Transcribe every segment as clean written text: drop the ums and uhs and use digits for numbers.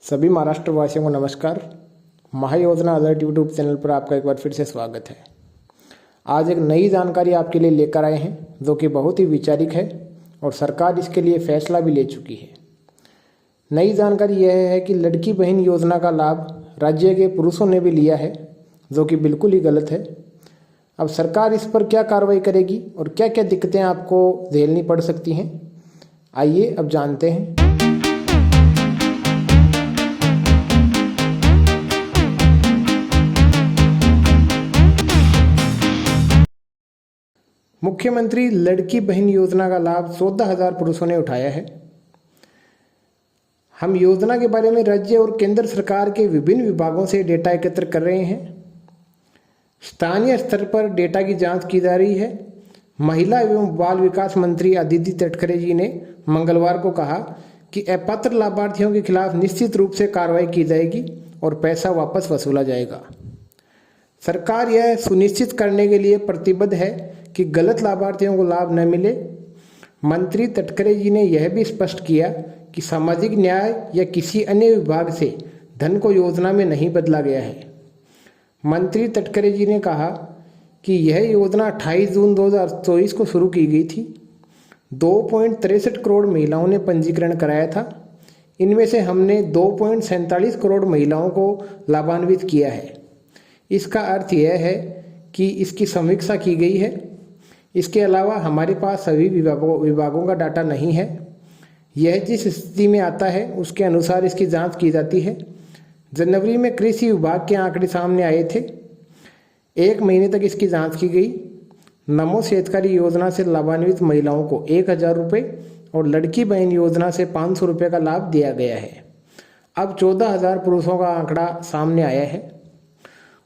सभी महाराष्ट्र वासियों को नमस्कार। महायोजना अलर्ट यूट्यूब चैनल पर आपका एक बार फिर से स्वागत है। आज एक नई जानकारी आपके लिए लेकर आए हैं जो कि बहुत ही विचारिक है और सरकार इसके लिए फैसला भी ले चुकी है। नई जानकारी यह है कि लड़की बहन योजना का लाभ राज्य के पुरुषों ने भी लिया है, जो कि बिल्कुल ही गलत है। अब सरकार इस पर क्या कार्रवाई करेगी और क्या क्या दिक्कतें आपको झेलनी पड़ सकती हैं, आइए अब जानते हैं। मुख्यमंत्री लड़की बहन योजना का लाभ 14,000 पुरुषों ने उठाया है। हम योजना के बारे में राज्य और केंद्र सरकार के विभिन्न विभागों से डेटा एकत्र कर रहे हैं। स्थानीय स्तर पर डेटा की जांच की जा रही है। महिला एवं बाल विकास मंत्री अदिति तटकरे जी ने मंगलवार को कहा कि अपात्र लाभार्थियों के खिलाफ निश्चित रूप से कार्रवाई की जाएगी और पैसा वापस वसूला जाएगा। सरकार यह सुनिश्चित करने के लिए प्रतिबद्ध है कि गलत लाभार्थियों को लाभ न मिले। मंत्री तटकरे जी ने यह भी स्पष्ट किया कि सामाजिक न्याय या किसी अन्य विभाग से धन को योजना में नहीं बदला गया है। मंत्री तटकरे जी ने कहा कि यह योजना 28 जून 2024 को शुरू की गई थी। 2.63 करोड़ महिलाओं ने पंजीकरण कराया था। इनमें से हमने 2.47 करोड़ महिलाओं को लाभान्वित किया है। इसका अर्थ यह है कि इसकी समीक्षा की गई है। इसके अलावा हमारे पास सभी विभागों का डाटा नहीं है। यह जिस स्थिति में आता है उसके अनुसार इसकी जांच की जाती है। जनवरी में कृषि विभाग के आंकड़े सामने आए थे। 1 महीने तक इसकी जांच की गई। नमो शेतकारी योजना से लाभान्वित महिलाओं को 1,000 रुपये और लड़की बहन योजना से 500 रुपये का लाभ दिया गया है। अब 14,000 पुरुषों का आंकड़ा सामने आया है।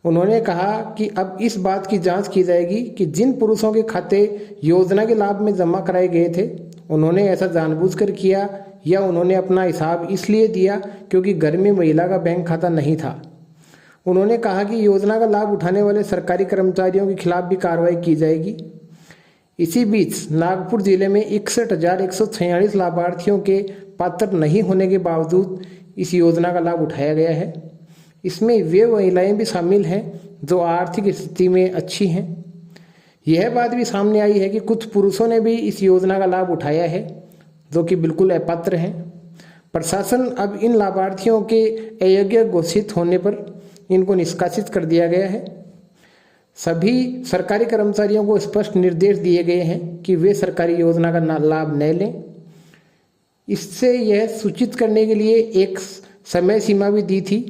उन्होंने कहा कि अब इस बात की जांच की जाएगी कि जिन पुरुषों के खाते योजना के लाभ में जमा कराए गए थे, उन्होंने ऐसा जानबूझकर किया या उन्होंने अपना हिसाब इसलिए दिया क्योंकि घर में महिला का बैंक खाता नहीं था। उन्होंने कहा कि योजना का लाभ उठाने वाले सरकारी कर्मचारियों के खिलाफ भी कार्रवाई की जाएगी। इसी बीच नागपुर जिले में 61,146 लाभार्थियों के पात्र नहीं होने के बावजूद इस योजना का लाभ उठाया गया है। इसमें वे महिलाएं भी शामिल हैं जो आर्थिक स्थिति में अच्छी हैं। यह बात भी सामने आई है कि कुछ पुरुषों ने भी इस योजना का लाभ उठाया है जो कि बिल्कुल अपात्र हैं। प्रशासन अब इन लाभार्थियों के अयोग्य घोषित होने पर इनको निष्कासित कर दिया गया है। सभी सरकारी कर्मचारियों को स्पष्ट निर्देश दिए गए हैं कि वे सरकारी योजना का लाभ न लें। इससे यह सूचित करने के लिए एक समय सीमा भी दी थी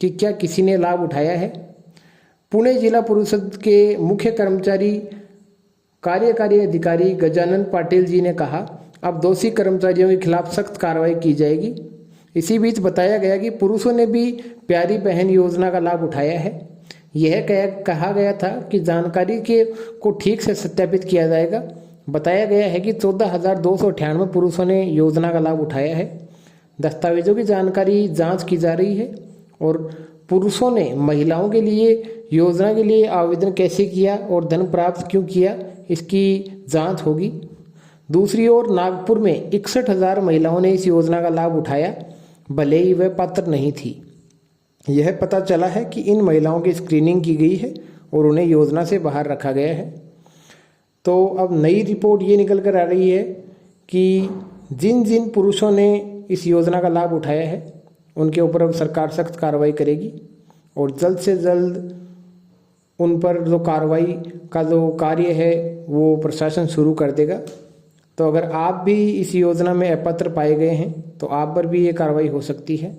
कि क्या किसी ने लाभ उठाया है। पुणे जिला परिषद के मुख्य कर्मचारी कार्यकारी अधिकारी गजानन पाटिल जी ने कहा, अब दोषी कर्मचारियों के खिलाफ सख्त कार्रवाई की जाएगी। इसी बीच बताया गया कि पुरुषों ने भी प्यारी बहन योजना का लाभ उठाया है। यह कहा गया था कि जानकारी को ठीक से सत्यापित किया जाएगा। बताया गया है कि 14,298 पुरुषों ने योजना का लाभ उठाया है। दस्तावेजों की जानकारी जांच की जा रही है और पुरुषों ने महिलाओं के लिए योजना के लिए आवेदन कैसे किया और धन प्राप्त क्यों किया, इसकी जांच होगी। दूसरी ओर नागपुर में 61,000 महिलाओं ने इस योजना का लाभ उठाया, भले ही वह पात्र नहीं थी। यह पता चला है कि इन महिलाओं की स्क्रीनिंग की गई है और उन्हें योजना से बाहर रखा गया है। तो अब नई रिपोर्ट ये निकल कर आ रही है कि जिन जिन पुरुषों ने इस योजना का लाभ उठाया है उनके ऊपर अब सरकार सख्त कार्रवाई करेगी और जल्द से जल्द उन पर जो कार्रवाई का जो कार्य है वो प्रशासन शुरू कर देगा। तो अगर आप भी इस योजना में अपात्र पाए गए हैं तो आप पर भी ये कार्रवाई हो सकती है।